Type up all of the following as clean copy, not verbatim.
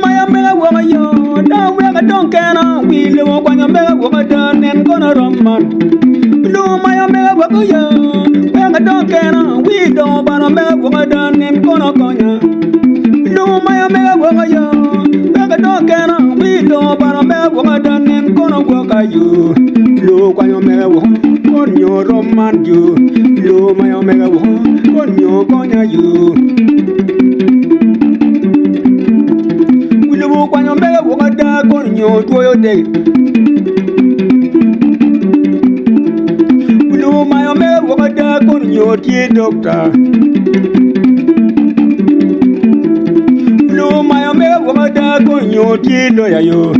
maya mega wo yo da we ga don kana we lu kwa nya mega wo da nen kono roman lu maya mega wo yo we ga don kana we do ba no mega wo da nen kono konya lu maya mega wo yo we ga don kana we do ba no mega wo da nen kono wo ka yo lu kwa nya mega wo konyo roman yo lu maya mega wo konyo konya yo Kwanyo mega wogada konyo toyo de Ulu mayo mega wogada konyo tie doctor Ulu mayo mega wogada konyo tie lawyer yo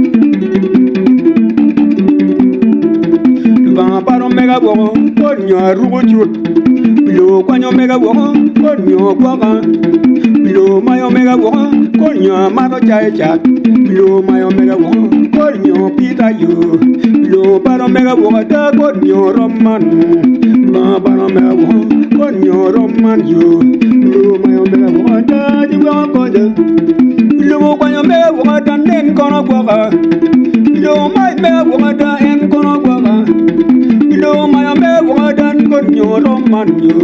Luba paro mega wogo konyo rugo chut Ulu kwanyo mega wogo konyo kwaga Ulu mayo mega wogo konyo mago chai chat Lo mayo mega wo konyo pita yo lo paro mega wo da konyo roman ba paro mega wo konyo roman yo lo mayo mega wo da di wo ko de lo konyo mega wo da nen kono ko ga lo mai mega wo da en kono ko ga lo mayo mega wo da konyo roman yo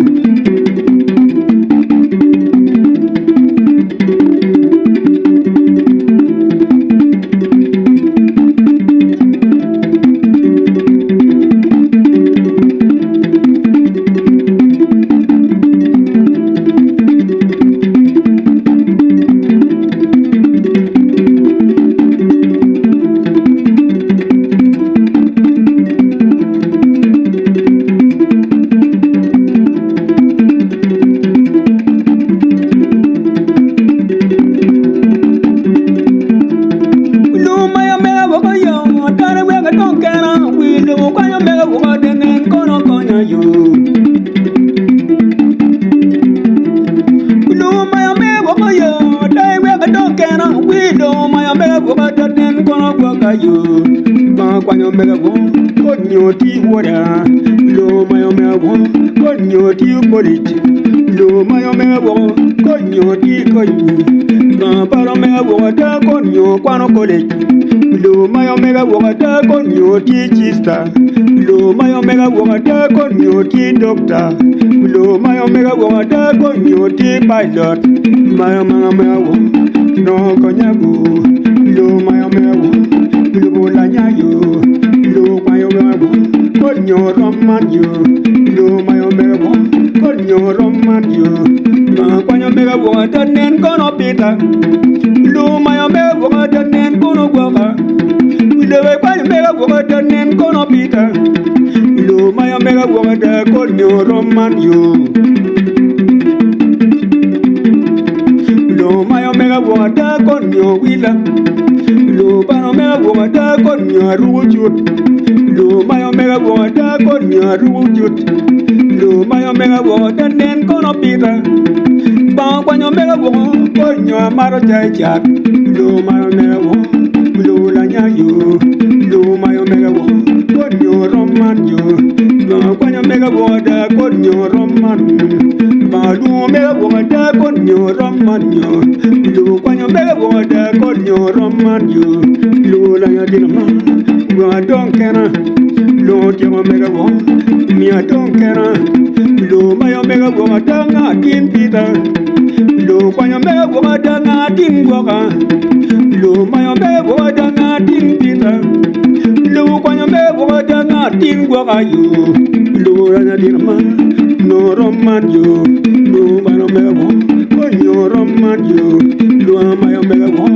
Kwanyo mega wo konyo ti wora lo mayo mega wo konyo ti college lo mayo mega wo konyo ti konyi ba paro mega wo da konyo kwano college lo mayo mega wo da konyo ti chista lo mayo mega wo da konyo ti doctor lo mayo mega wo da konyo ti pilot mayo mega wo no konyago lo mayo mega wo lo la nyayo lo mayo mega wo konyo roman yo lo mayo mega wo konyo roman yo ma kwanyo mega wo da nen kono pita lo mayo mega wo da nen kono gwaka lo we kwanyo mega wo da nen kono pita lo mayo mega wo da konyo roman yo lo mayo mega wo da konyo wila lo pano mega wo da konyo ruchut lo mayo mega wo da konyo ruchut lo mayo mega wo da nen kono pita ba kwanyo mega wo konyo maro chai chat lo mayo mega wo lo la nyayo lo mayo mega wo konyo roman yo ba kwanyo mega wo da konyo roman ba lu mega wo da konyo roman yo lo kwanyo mega wo da konyo roman yo lo la nya ma wa don kena lo ti ma mega wo mi a don kena lo mayo mega wo da nga tin pita lo kwanyo mega wo da nga tin goka lo mayo mega wo da nga tin pita lo kwanyo mega wo da nga tin goka yo lo la nya ma no roman yo lo mayo mega wo konyo roman yo lo mayo mega wo